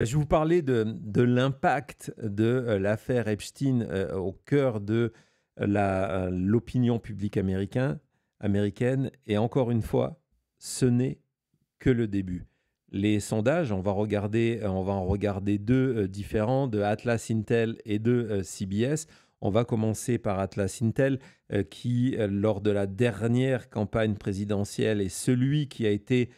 Je vais vous parlais de l'impact de l'affaire Epstein au cœur de l'opinion publique américaine. Et encore une fois, ce n'est que le début. Les sondages, on va en regarder deux différents, de Atlas Intel et de CBS. On va commencer par Atlas Intel, qui, lors de la dernière campagne présidentielle, est celui qui a été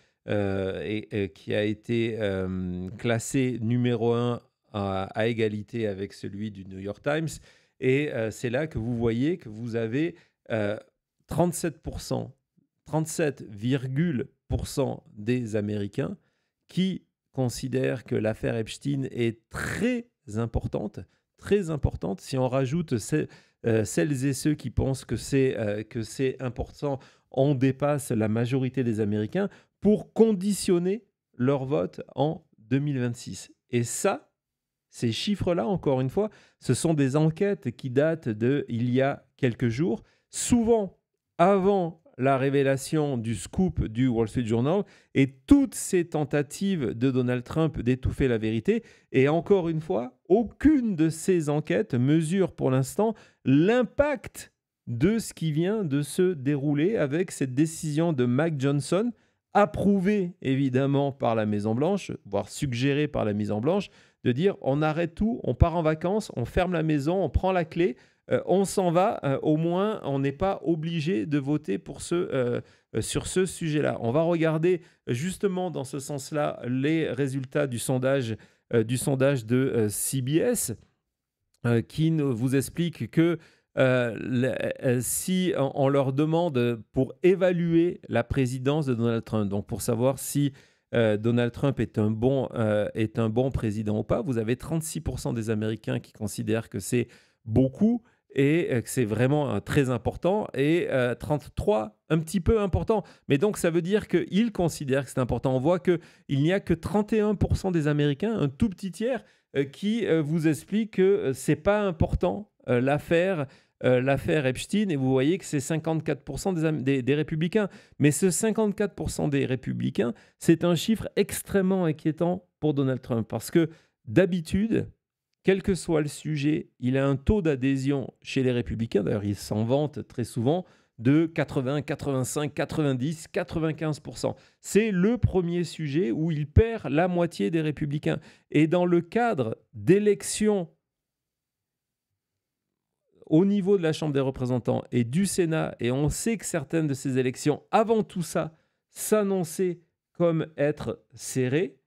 classé numéro un à égalité avec celui du New York Times. Et c'est là que vous voyez que vous avez 37%, 37,% des Américains qui considèrent que l'affaire Epstein est très importante. Si on rajoute celles et ceux qui pensent que c'est important, on dépasse la majorité des Américains pour conditionner leur vote en 2026. Et ça, ces chiffres-là, encore une fois, ce sont des enquêtes qui datent d'il y a quelques jours, souvent avant la révélation du scoop du Wall Street Journal et toutes ces tentatives de Donald Trump d'étouffer la vérité. Et encore une fois, aucune de ces enquêtes mesure pour l'instant l'impact de ce qui vient de se dérouler avec cette décision de Mac Johnson, approuvée évidemment par la Maison-Blanche, voire suggérée par la Maison-Blanche, de dire on arrête tout, on part en vacances, on ferme la maison, on prend la clé, on s'en va, au moins on n'est pas obligé de voter sur ce sujet-là. On va regarder justement dans ce sens-là les résultats du sondage de CBS qui vous explique que si on leur demande pour évaluer la présidence de Donald Trump, donc pour savoir si Donald Trump est un bon président ou pas, vous avez 36% des Américains qui considèrent que c'est beaucoup et que c'est vraiment très important, et 33 un petit peu important. Mais donc ça veut dire qu'ils considèrent que c'est important. On voit qu'il n'y a que 31% des Américains, un tout petit tiers, qui vous explique que c'est pas important l'affaire Epstein, et vous voyez que c'est 54% des républicains. Mais ce 54% des républicains, c'est un chiffre extrêmement inquiétant pour Donald Trump, parce que d'habitude, quel que soit le sujet, il a un taux d'adhésion chez les républicains, d'ailleurs il s'en vante très souvent, de 80, 85, 90, 95%. C'est le premier sujet où il perd la moitié des républicains. Et dans le cadre d'élections au niveau de la Chambre des représentants et du Sénat, et on sait que certaines de ces élections, avant tout ça, s'annonçaient comme être serrées,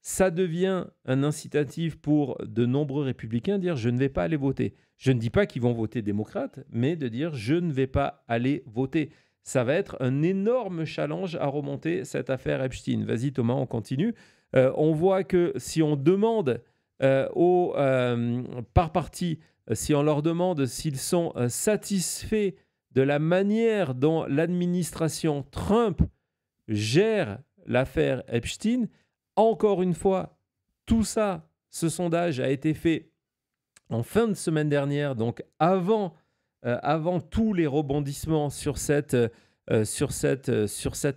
ça devient un incitatif pour de nombreux républicains de dire « je ne vais pas aller voter ». Je ne dis pas qu'ils vont voter démocrate, mais de dire « je ne vais pas aller voter ». Ça va être un énorme challenge à remonter cette affaire Epstein. Vas-y Thomas, on continue. On voit que si on demande par parti, si on leur demande s'ils sont satisfaits de la manière dont l'administration Trump gère l'affaire Epstein, encore une fois, tout ça, ce sondage a été fait en fin de semaine dernière, donc avant tous les rebondissements sur cette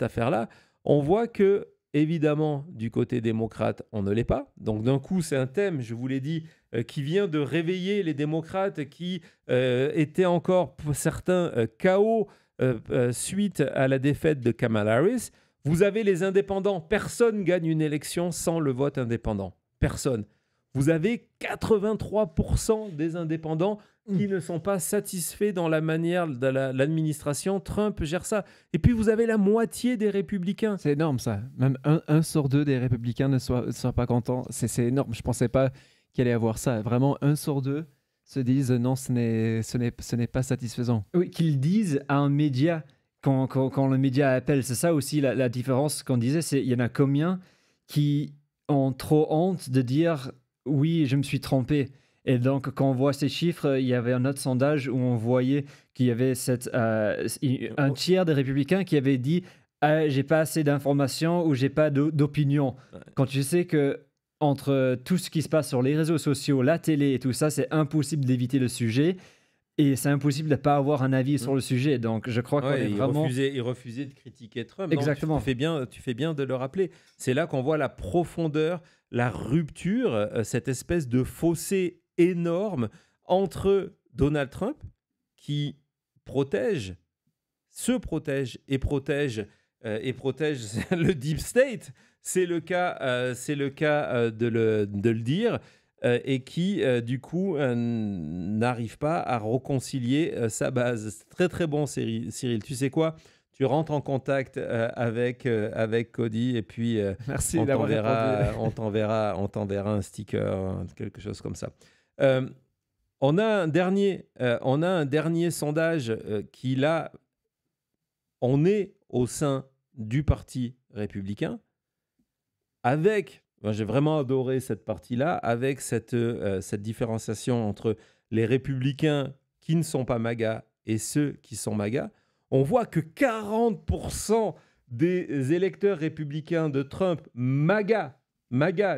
affaire-là. On voit que, évidemment, du côté démocrate, on ne l'est pas. Donc d'un coup, c'est un thème, je vous l'ai dit, qui vient de réveiller les démocrates qui étaient encore, pour certains, KO suite à la défaite de Kamala Harris. Vous avez les indépendants. Personne gagne une élection sans le vote indépendant. Personne. Vous avez 83% des indépendants qui ne sont pas satisfaits dans la manière de l'administration. Trump gère ça. Et puis vous avez la moitié des républicains. C'est énorme ça. Même un sur deux des républicains ne soient pas contents. C'est énorme. Je ne pensais pas qu'il allait y avoir ça. Vraiment, un sur deux se disent non, ce n'est pas satisfaisant. Oui, qu'ils disent à un média quand le média appelle. C'est ça aussi la différence qu'on disait. C'est il y en a combien qui ont trop honte de dire oui, je me suis trompé. Et donc, quand on voit ces chiffres, il y avait un autre sondage où on voyait qu'il y avait un tiers des républicains qui avaient dit j'ai pas assez d'informations ou j'ai pas d'opinion. Ouais. Quand tu sais que entre tout ce qui se passe sur les réseaux sociaux, la télé et tout ça, c'est impossible d'éviter le sujet. Et c'est impossible de ne pas avoir un avis sur le sujet. Donc, je crois qu'on est vraiment... Il refusait de critiquer Trump. Exactement. Non, tu fais bien de le rappeler. C'est là qu'on voit la profondeur la rupture, cette espèce de fossé énorme entre Donald Trump, qui se protège le Deep State, c'est le cas de le dire, et qui, du coup, n'arrive pas à réconcilier sa base. C'est très, très bon, Cyril. Tu sais quoi? Tu rentres en contact avec Cody, et puis Merci on d'avoir répondu. t'enverra un sticker, quelque chose comme ça. On a un dernier sondage qui, là, on est au sein du Parti républicain, j'ai vraiment adoré cette partie-là, avec cette différenciation entre les républicains qui ne sont pas MAGA et ceux qui sont MAGA. On voit que 40% des électeurs républicains de Trump, MAGA,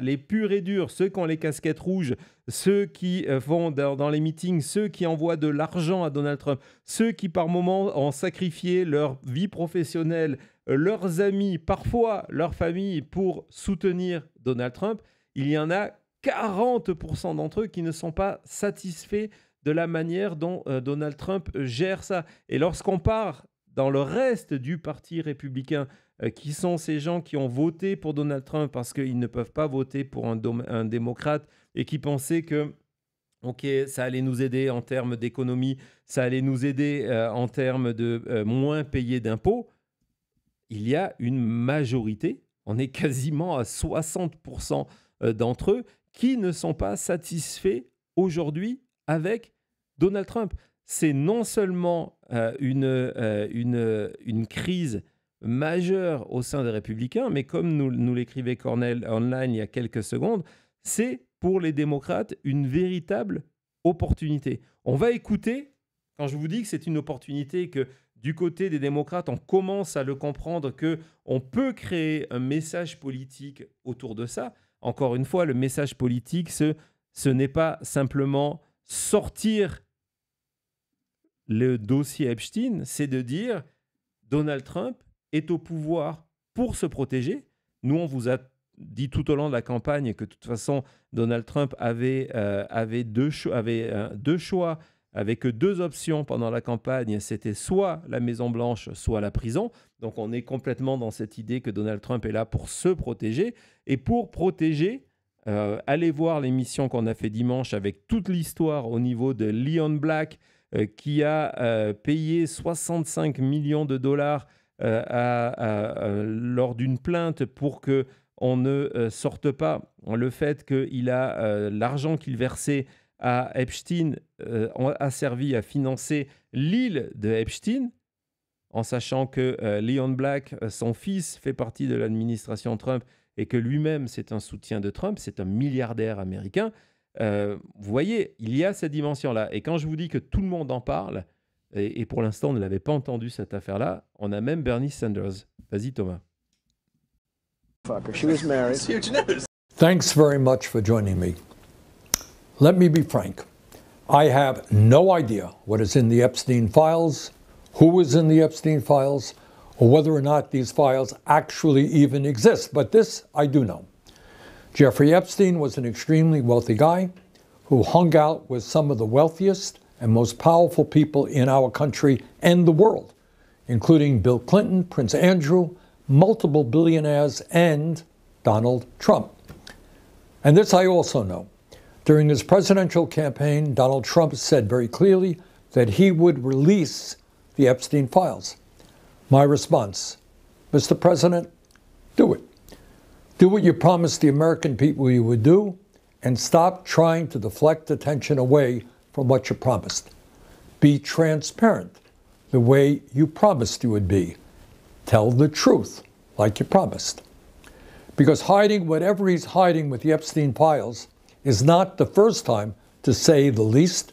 les purs et durs, ceux qui ont les casquettes rouges, ceux qui vont dans les meetings, ceux qui envoient de l'argent à Donald Trump, ceux qui par moments ont sacrifié leur vie professionnelle, leurs amis, parfois leur famille, pour soutenir Donald Trump, il y en a 40% d'entre eux qui ne sont pas satisfaits de la manière dont Donald Trump gère ça. Et lorsqu'on part dans le reste du Parti républicain, qui sont ces gens qui ont voté pour Donald Trump parce qu'ils ne peuvent pas voter pour un démocrate, et qui pensaient que ça allait nous aider en termes d'économie, ça allait nous aider en termes de moins payer d'impôts, il y a une majorité, on est quasiment à 60% d'entre eux, qui ne sont pas satisfaits aujourd'hui avec Donald Trump. C'est non seulement une crise majeure au sein des Républicains, mais comme nous l'écrivait Cornell online il y a quelques secondes, c'est pour les démocrates une véritable opportunité. On va écouter, quand je vous dis que c'est une opportunité, que du côté des démocrates, on commence à le comprendre, qu'on peut créer un message politique autour de ça. Encore une fois, le message politique, ce n'est pas simplement sortir le dossier Epstein, c'est de dire Donald Trump est au pouvoir pour se protéger. Nous, on vous a dit tout au long de la campagne que de toute façon, Donald Trump avait deux choix, avec deux options pendant la campagne. C'était soit la Maison-Blanche, soit la prison. Donc, on est complètement dans cette idée que Donald Trump est là pour se protéger. Et pour protéger, allez voir l'émission qu'on a fait dimanche avec toute l'histoire au niveau de Leon Black, qui a payé 65 millions de dollars lors d'une plainte pour qu'on ne sorte pas le fait qu'il a l'argent qu'il versait à Epstein a servi à financer l'île de Epstein, en sachant que Leon Black, son fils, fait partie de l'administration Trump et que lui-même, c'est un soutien de Trump, c'est un milliardaire américain. Vous voyez, il y a cette dimension-là. Et quand je vous dis que tout le monde en parle, et pour l'instant, on ne l'avait pas entendu cette affaire-là, on a même Bernie Sanders. Vas-y, Thomas. She was married. It's huge news. Thanks very much for joining me. Let me be frank. I have no idea what is in the Epstein files, who is in the Epstein files, or whether or not these files actually even exist. But this I do know. Jeffrey Epstein was an extremely wealthy guy who hung out with some of the wealthiest and most powerful people in our country and the world, including Bill Clinton, Prince Andrew, multiple billionaires, and Donald Trump. And this I also know. During his presidential campaign, Donald Trump said very clearly that he would release the Epstein files. My response, Mr. President, do it. Do what you promised the American people you would do, and stop trying to deflect attention away from what you promised. Be transparent the way you promised you would be. Tell the truth like you promised. Because hiding whatever he's hiding with the Epstein files is not the first time, to say the least,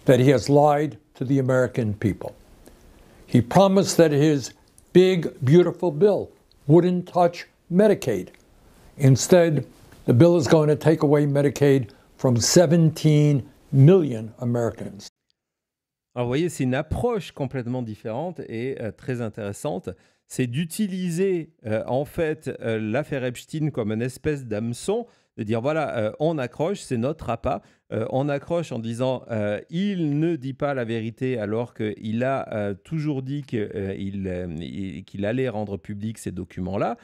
that he has lied to the American people. He promised that his big, beautiful bill wouldn't touch Medicaid. Instead, the bill is going to take away Medicaid from 17 million Americans. Alors, vous voyez, c'est une approche complètement différente et très intéressante. C'est d'utiliser, en fait, l'affaire Epstein comme une espèce d'hameçon, de dire voilà, on accroche, c'est notre appât. On accroche en disant il ne dit pas la vérité alors qu'il a toujours dit qu'il allait rendre public ces documents-là.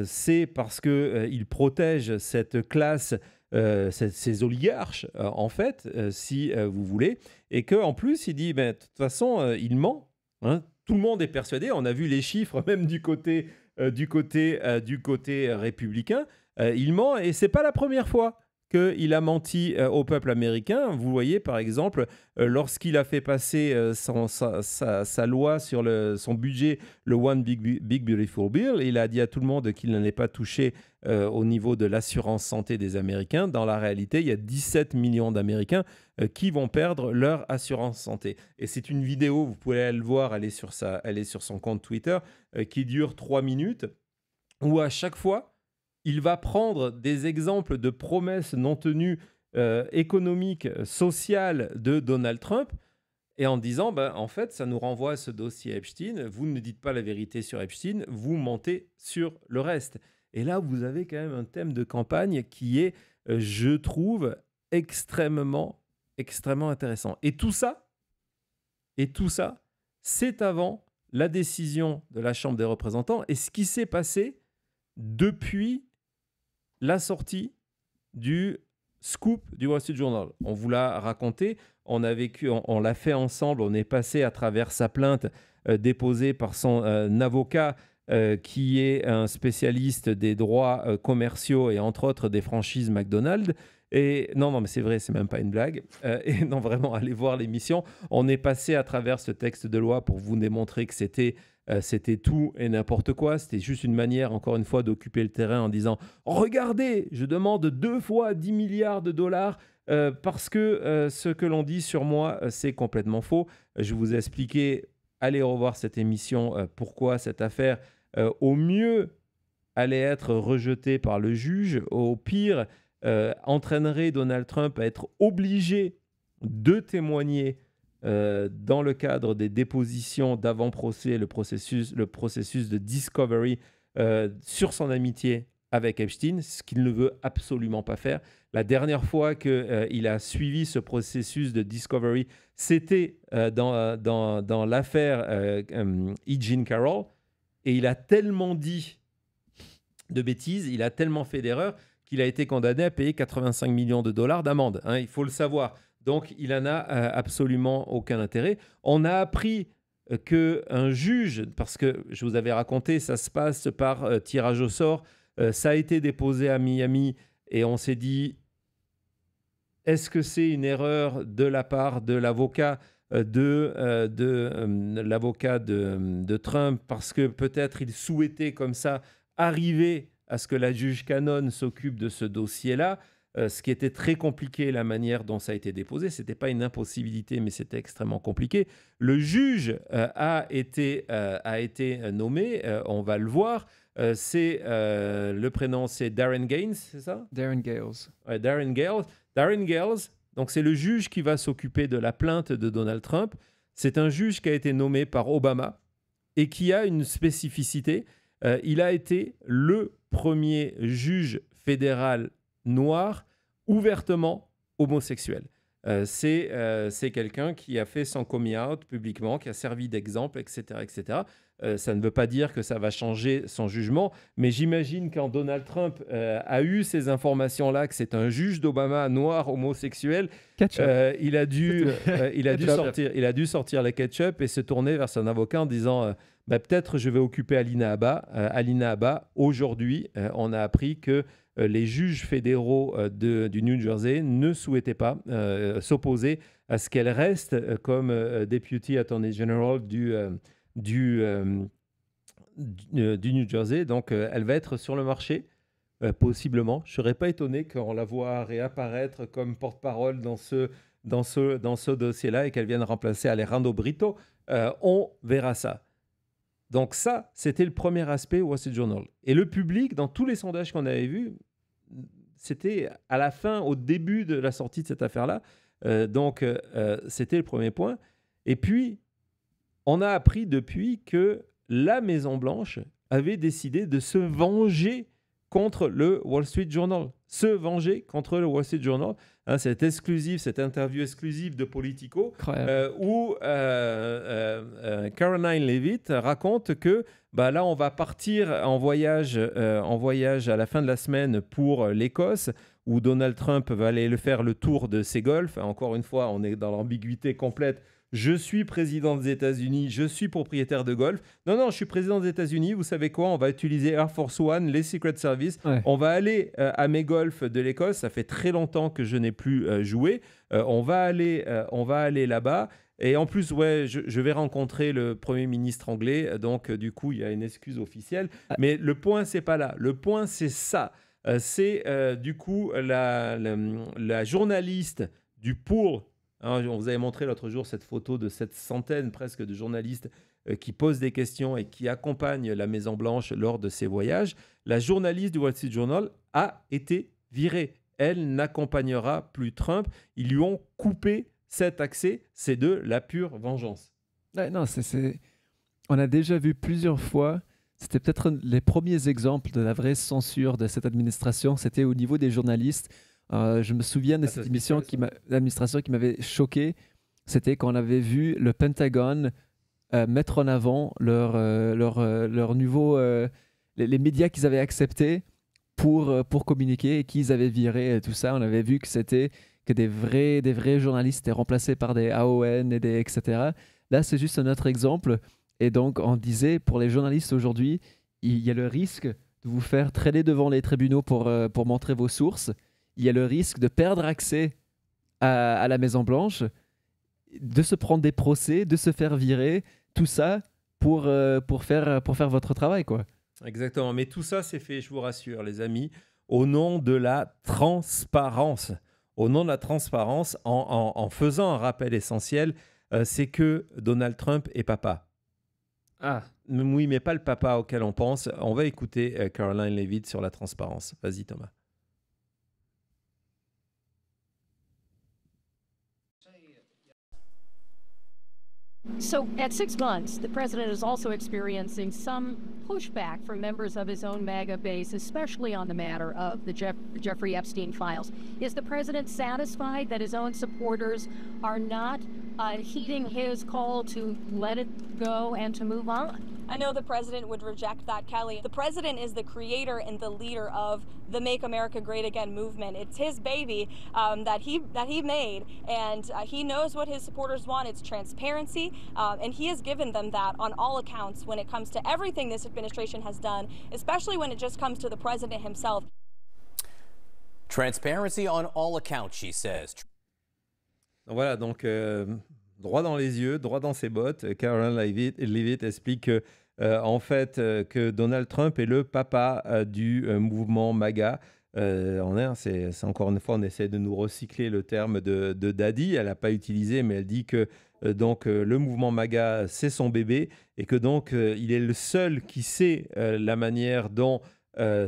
C'est parce qu'il protège cette classe, ces oligarches, en fait, si vous voulez, et qu'en plus, il dit, de toute façon, il ment. Hein. Tout le monde est persuadé, on a vu les chiffres même du côté républicain, il ment, et c'est pas la première fois qu'il a menti au peuple américain. Vous voyez, par exemple, lorsqu'il a fait passer sa loi sur son budget, le One Big Beautiful Bill, il a dit à tout le monde qu'il n'allait pas toucher au niveau de l'assurance santé des Américains. Dans la réalité, il y a 17 millions d'Américains qui vont perdre leur assurance santé. Et c'est une vidéo, vous pouvez aller le voir, elle est sur son compte Twitter, qui dure 3 minutes, où à chaque fois, il va prendre des exemples de promesses non tenues économiques, sociales de Donald Trump, et en disant, en fait, ça nous renvoie à ce dossier Epstein. Vous ne dites pas la vérité sur Epstein, vous mentez sur le reste. Et là, vous avez quand même un thème de campagne qui est, je trouve, extrêmement intéressant. Et tout ça, c'est avant la décision de la Chambre des représentants et ce qui s'est passé depuis la sortie du scoop du Wall Street Journal. On vous l'a raconté, on l'a fait ensemble, on est passé à travers sa plainte déposée par son avocat qui est un spécialiste des droits commerciaux et entre autres des franchises McDonald's. Et non, mais c'est vrai, c'est même pas une blague. Et non, vraiment, allez voir l'émission. On est passé à travers ce texte de loi pour vous démontrer que c'était tout et n'importe quoi. C'était juste une manière, encore une fois, d'occuper le terrain en disant « Regardez, je demande 2 fois 10 milliards de dollars parce que ce que l'on dit sur moi, c'est complètement faux. » Je vous ai expliqué, allez revoir cette émission, pourquoi cette affaire, au mieux, allait être rejetée par le juge, au pire, entraînerait Donald Trump à être obligé de témoigner dans le cadre des dépositions d'avant-procès, le processus de discovery sur son amitié avec Epstein, ce qu'il ne veut absolument pas faire. La dernière fois qu'il a suivi ce processus de discovery, c'était dans l'affaire E. Jean Carroll, et il a tellement dit de bêtises, il a tellement fait d'erreurs qu'il a été condamné à payer 85 millions de dollars d'amende. Hein, il faut le savoir. Donc, il n'en a absolument aucun intérêt. On a appris qu'un juge, parce que je vous avais raconté, ça se passe par tirage au sort, ça a été déposé à Miami et on s'est dit, est-ce que c'est une erreur de la part de l'avocat de Trump parce que peut-être il souhaitait comme ça arriver à ce que la juge Cannon s'occupe de ce dossier-là, ce qui était très compliqué, la manière dont ça a été déposé. Ce n'était pas une impossibilité, mais c'était extrêmement compliqué. Le juge a été nommé, on va le voir. Le prénom, c'est Darren Gaines, c'est ça? Darren Gales. Ouais, Darren Gales. Darren Gales, donc c'est le juge qui va s'occuper de la plainte de Donald Trump. C'est un juge qui a été nommé par Obama et qui a une spécificité. Il a été le premier juge fédéral noir ouvertement homosexuel. C'est quelqu'un qui a fait son coming out publiquement, qui a servi d'exemple, etc. etc. Ça ne veut pas dire que ça va changer son jugement, mais j'imagine quand Donald Trump a eu ces informations-là, que c'est un juge d'Obama noir homosexuel, il a dû sortir la ketchup et se tourner vers son avocat en disant peut-être je vais occuper Alina Habba. Aujourd'hui, on a appris que les juges fédéraux du New Jersey ne souhaitaient pas s'opposer à ce qu'elle reste comme Deputy Attorney General du New Jersey. Donc, elle va être sur le marché, possiblement. Je ne serais pas étonné qu'on la voit réapparaître comme porte-parole dans ce dossier-là et qu'elle vienne remplacer Alejandro Brito. On verra ça. Donc ça, c'était le premier aspect Wall Street Journal. Et le public, dans tous les sondages qu'on avait vus, c'était à la fin, au début de la sortie de cette affaire-là. C'était le premier point. Et puis, on a appris depuis que la Maison-Blanche avait décidé de se venger contre le Wall Street Journal. se venger contre le Wall Street Journal. Hein, cette interview exclusive de Politico, où Caroline Leavitt raconte que là, on va partir en voyage à la fin de la semaine pour l'Écosse, où Donald Trump va aller faire le tour de ses golfs. Encore une fois, on est dans l'ambiguïté complète. Je suis président des États-Unis, je suis propriétaire de golf. Non, je suis président des États-Unis. Vous savez quoi? On va utiliser Air Force One, les Secret Service. Ouais. On va aller à mes golfs de l'Écosse. Ça fait très longtemps que je n'ai plus joué. On va aller là-bas. Et en plus, je vais rencontrer le Premier ministre anglais. Donc, du coup, il y a une excuse officielle. Mais le point, c'est pas là. Le point, c'est ça. C'est du coup la journaliste du Pool. On vous avait montré l'autre jour cette photo de cette centaine presque de journalistes qui posent des questions et qui accompagnent la Maison-Blanche lors de ces voyages. La journaliste du Wall Street Journal a été virée. Elle n'accompagnera plus Trump. Ils lui ont coupé cet accès. C'est de la pure vengeance. Ouais, non, on a déjà vu plusieurs fois. C'était peut-être les premiers exemples de la vraie censure de cette administration. C'était au niveau des journalistes. Je me souviens de cette émission l'administration qui m'avait choqué. C'était quand on avait vu le Pentagone mettre en avant leur nouveau, les médias qu'ils avaient acceptés pour communiquer et qu'ils avaient viré tout ça. On avait vu que des vrais journalistes étaient remplacés par des AON et des etc. Là, c'est juste un autre exemple. Et donc, on disait, pour les journalistes aujourd'hui, il y a le risque de vous faire traîner devant les tribunaux pour montrer vos sources. Il y a le risque de perdre accès à la Maison-Blanche, de se prendre des procès, de se faire virer, tout ça pour faire votre travail, quoi. Exactement, mais tout ça, c'est fait, je vous rassure, les amis, au nom de la transparence. Au nom de la transparence, en faisant un rappel essentiel, c'est que Donald Trump est papa. Ah. Oui, mais pas le papa auquel on pense. On va écouter Caroline Leavitt sur la transparence. Vas-y, Thomas. So at 6 months, the president is also experiencing some pushback from members of his own MAGA base, especially on the matter of the Jeffrey Epstein files. Is the president satisfied that his own supporters are not heeding his call to let it go and to move on? I know the president would reject that, Kelly. The president is the creator and the leader of the Make America Great Again movement. It's his baby that he made, and he knows what his supporters want. It's transparency, and he has given them that on all accounts when it comes to everything this administration has done, especially when it just comes to the president himself. Transparency on all accounts, she says. Voilà, donc droit dans les yeux, droit dans ses bottes, Caroline Leavitt explique que, en fait, que Donald Trump est le papa du mouvement MAGA. C'est encore une fois, on essaie de nous recycler le terme de Daddy. Elle n'a pas utilisé, mais elle dit que le mouvement MAGA, c'est son bébé et que donc il est le seul qui sait la manière dont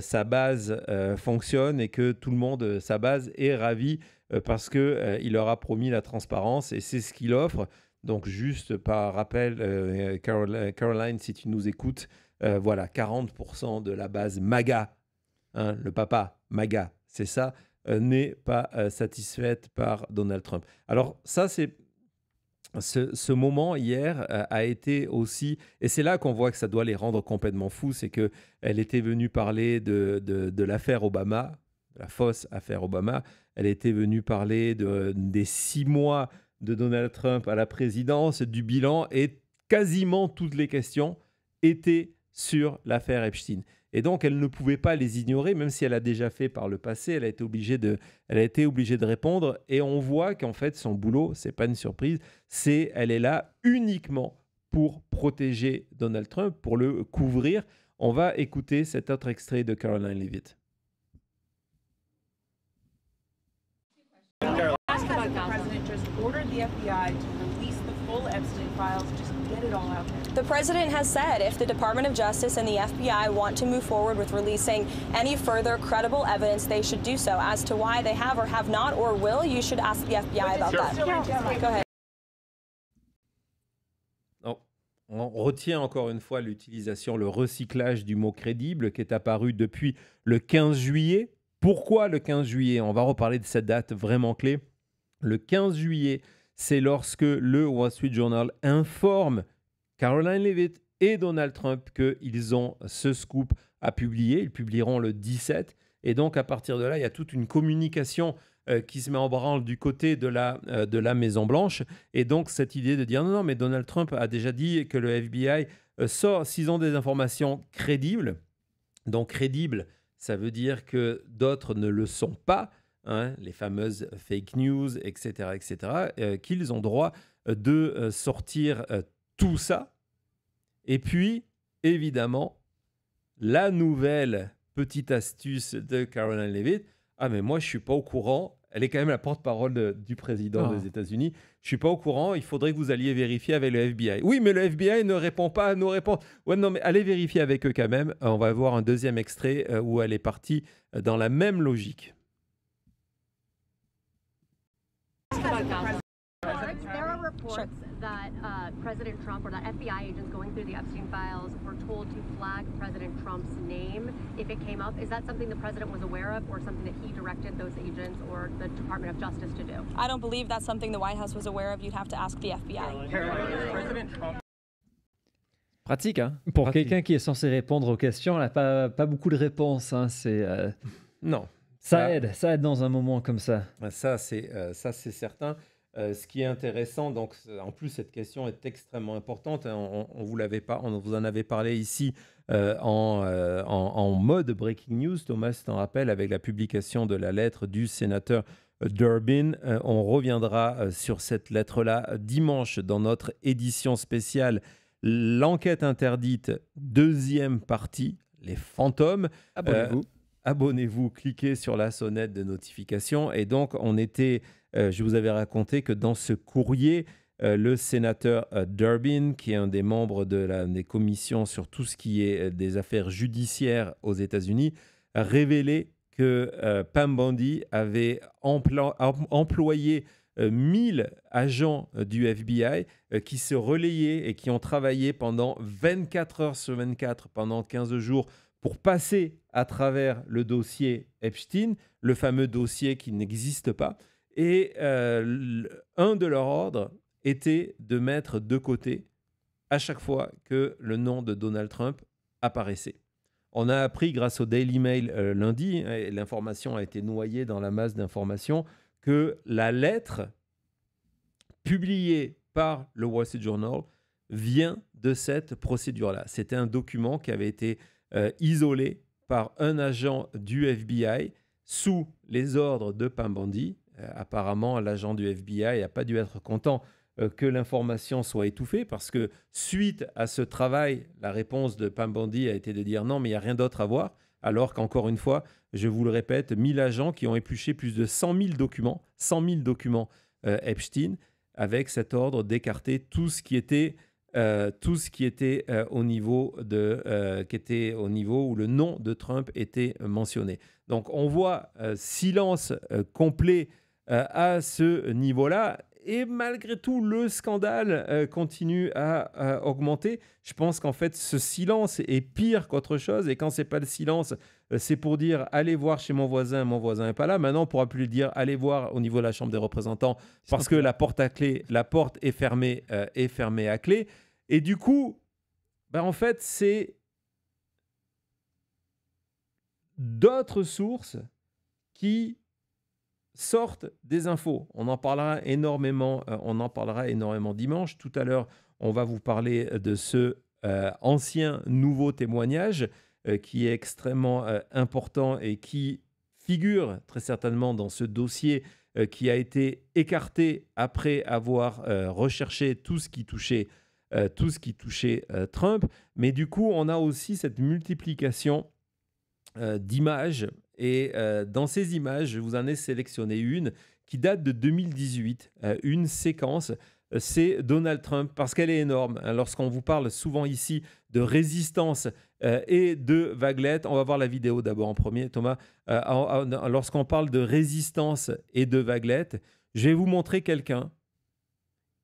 sa base fonctionne et que tout le monde, sa base, est ravi parce qu'il leur a promis la transparence et c'est ce qu'il offre. Donc juste par rappel, Caroline, si tu nous écoutes, voilà, 40% de la base MAGA, hein, le papa MAGA, c'est ça, n'est pas satisfaite par Donald Trump. Alors ça, c'est ce moment hier a été aussi, et c'est là qu'on voit que ça doit les rendre complètement fous, c'est qu'elle était venue parler de l'affaire Obama, la fausse affaire Obama. Elle était venue parler des 6 mois de Donald Trump à la présidence, du bilan, et quasiment toutes les questions étaient sur l'affaire Epstein. Et donc, elle ne pouvait pas les ignorer, même si elle a déjà fait par le passé. Elle a été obligée de répondre. Et on voit qu'en fait, son boulot, c'est pas une surprise, elle est là uniquement pour protéger Donald Trump, pour le couvrir. On va écouter cet autre extrait de Caroline Leavitt. The president just ordered the FBI to release the full Epstein files, just get it all out there. The president has said if the Department of Justice and the FBI want to move forward with releasing any further credible evidence, they should do so. As to why they have or have not or will, you should ask the FBI about that. Go ahead. On retient encore une fois l'utilisation, le recyclage du mot crédible qui est apparu depuis le 15 juillet. Pourquoi le 15 juillet? On va reparler de cette date vraiment clé. Le 15 juillet, c'est lorsque le Wall Street Journal informe Caroline Leavitt et Donald Trump qu'ils ont ce scoop à publier. Ils publieront le 17. Et donc, à partir de là, il y a toute une communication qui se met en branle du côté de la Maison-Blanche. Et donc, cette idée de dire non, mais Donald Trump a déjà dit que le FBI sort s'ils ont des informations crédibles. Donc, crédibles, ça veut dire que d'autres ne le sont pas, hein, les fameuses fake news, etc., qu'ils ont droit de sortir tout ça. Et puis, évidemment, la nouvelle petite astuce de Caroline Leavitt, ah mais moi je ne suis pas au courant, elle est quand même la porte-parole du président des États-Unis, je ne suis pas au courant, il faudrait que vous alliez vérifier avec le FBI. Oui, mais le FBI ne répond pas à nos réponses. Ouais, non, mais allez vérifier avec eux quand même. On va voir un deuxième extrait où elle est partie dans la même logique. There are reports that President Trump or that FBI agents going through the Epstein files were told to flag President Trump's name if it came up. Is that something the president was aware of or something that he directed those agents or the Department of Justice to do? I don't believe that's something the White House was aware of. You'd have to ask the FBI. President Trump. Pratique, hein? Pour Pratique. quelqu'un qui est censé répondre aux questions, elle n'a pas beaucoup de réponses. Hein. Non. Ça aide dans un moment comme ça. Ça, c'est certain. Ce qui est intéressant, donc, en plus, cette question est extrêmement importante. On vous en avait parlé ici en mode breaking news. Thomas, tu t'en rappelles, avec la publication de la lettre du sénateur Durbin. On reviendra sur cette lettre-là dimanche dans notre édition spéciale L'enquête interdite, deuxième partie, les fantômes. Abonnez-vous. Abonnez-vous, cliquez sur la sonnette de notification. Et donc, je vous avais raconté que dans ce courrier, le sénateur Durbin, qui est un des membres des commissions sur tout ce qui est des affaires judiciaires aux États-Unis, a révélé que Pam Bondi avait employé 1000 agents du FBI qui se relayaient et qui ont travaillé pendant 24 heures sur 24, pendant 15 jours, pour passer à travers le dossier Epstein, le fameux dossier qui n'existe pas. Et un de leurs ordres était de mettre de côté à chaque fois que le nom de Donald Trump apparaissait. On a appris grâce au Daily Mail lundi, et l'information a été noyée dans la masse d'informations, que la lettre publiée par le Wall Street Journal vient de cette procédure-là. C'était un document qui avait été isolé par un agent du FBI sous les ordres de Pam Bondi. Apparemment, l'agent du FBI n'a pas dû être content que l'information soit étouffée parce que suite à ce travail, la réponse de Pam Bondi a été de dire non, mais il n'y a rien d'autre à voir. Alors qu'encore une fois, je vous le répète, 1000 agents qui ont épluché plus de 100 000 documents Epstein avec cet ordre d'écarter tout ce qui était au niveau où le nom de Trump était mentionné. Donc on voit silence complet à ce niveau-là. Et malgré tout, le scandale continue à augmenter. Je pense qu'en fait, ce silence est pire qu'autre chose. Et quand ce n'est pas le silence, c'est pour dire « allez voir chez mon voisin n'est pas là ». Maintenant, on ne pourra plus dire « allez voir au niveau de la Chambre des représentants » parce que la porte est fermée à clé. Et du coup, en fait, c'est d'autres sources qui sortent des infos. On en parlera énormément dimanche. Tout à l'heure, on va vous parler de ce ancien nouveau témoignage qui est extrêmement important et qui figure très certainement dans ce dossier qui a été écarté après avoir recherché tout ce qui touchait Trump. Mais du coup, on a aussi cette multiplication d'images. Et dans ces images, je vous en ai sélectionné une qui date de 2018, une séquence. C'est Donald Trump, parce qu'elle est énorme. Lorsqu'on vous parle souvent ici de résistance et de vaguelettes, on va voir la vidéo d'abord en premier, Thomas. Lorsqu'on parle de résistance et de vaguelettes, je vais vous montrer quelqu'un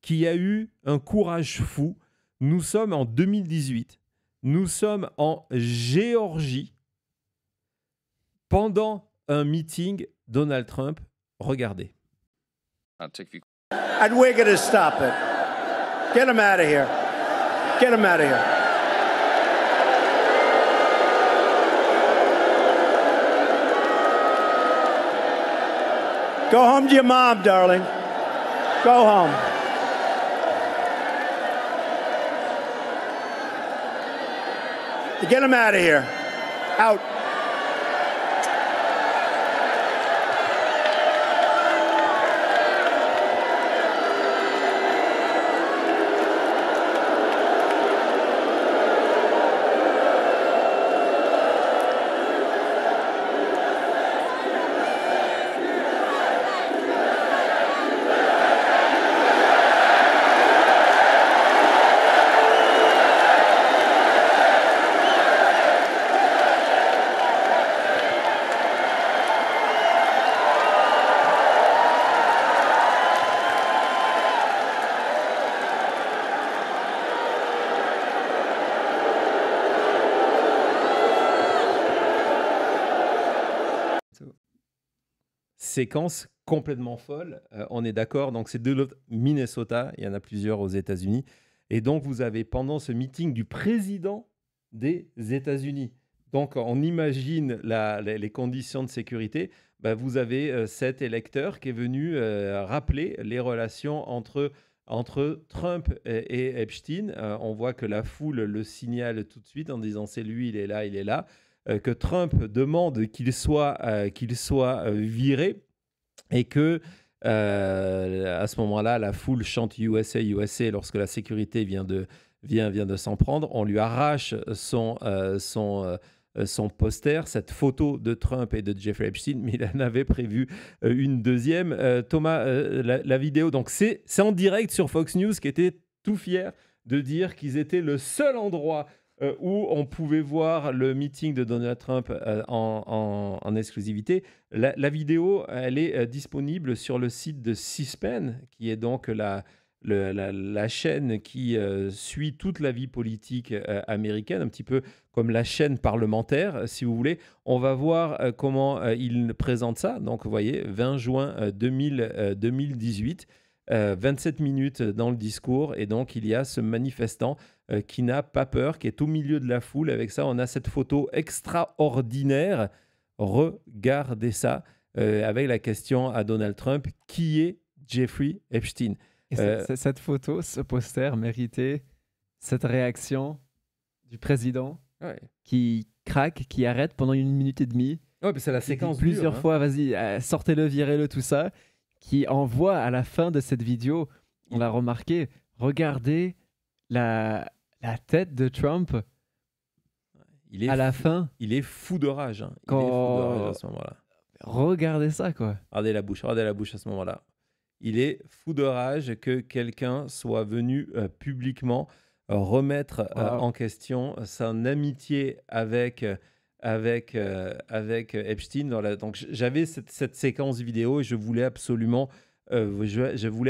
qui a eu un courage fou. Nous sommes en 2018. Nous sommes en Géorgie pendant un meeting Donald Trump. Regardez. And we're going to stop it. Get him out of here. Get him out of here. Go home to your mom, darling. Go home. Get him out of here. Out. Séquence complètement folle, on est d'accord. Donc c'est de Minnesota, il y en a plusieurs aux États-Unis. Et donc vous avez pendant ce meeting du président des États-Unis. Donc on imagine les conditions de sécurité. Ben, vous avez cet électeur qui est venu rappeler les relations entre Trump et Epstein. On voit que la foule le signale tout de suite en disant c'est lui, il est là, il est là. Que Trump demande qu'il soit viré et que à ce moment-là, la foule chante USA, USA lorsque la sécurité vient de s'en prendre. On lui arrache son poster, cette photo de Trump et de Jeffrey Epstein, mais il en avait prévu une deuxième. Thomas, la vidéo, donc c'est en direct sur Fox News, qui était tout fier de dire qu'ils étaient le seul endroit où on pouvait voir le meeting de Donald Trump en exclusivité. La vidéo, elle est disponible sur le site de C-SPAN, qui est donc la chaîne qui suit toute la vie politique américaine, un petit peu comme la chaîne parlementaire, si vous voulez. On va voir comment il présente ça. Donc, vous voyez, 20 juin 2018. 27 minutes dans le discours, et donc il y a ce manifestant qui n'a pas peur, qui est au milieu de la foule. Avec ça, on a cette photo extraordinaire. Regardez ça, avec la question à Donald Trump, qui est Jeffrey Epstein? Et cette photo, ce poster méritait cette réaction du président qui craque, qui arrête pendant 1 minute et demie. Ouais, mais c'est la séquence plusieurs dure, fois, vas-y, sortez-le, virez-le, tout ça, qui envoie à la fin de cette vidéo, on l'a remarqué, regardez la tête de Trump à la fin. Il est fou de rage. Hein. Il est fou de rage à ce moment-là. Regardez ça, quoi. Regardez la bouche à ce moment-là. Il est fou de rage que quelqu'un soit venu publiquement remettre en question son amitié avec Epstein. Donc j'avais cette séquence vidéo et je voulais absolument vous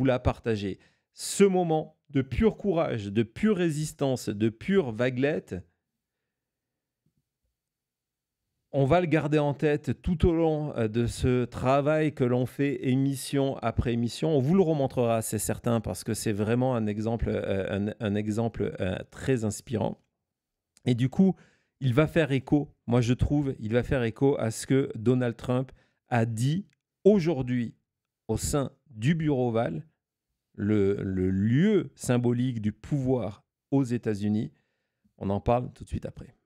la partager. Ce moment de pur courage, de pure résistance, de pure vaguelette, on va le garder en tête tout au long de ce travail que l'on fait émission après émission. On vous le remontrera, c'est certain, parce que c'est vraiment un exemple très inspirant. Et du coup, il va faire écho, moi je trouve, il va faire écho à ce que Donald Trump a dit aujourd'hui au sein du Bureau Ovale, le lieu symbolique du pouvoir aux États-Unis. On en parle tout de suite après.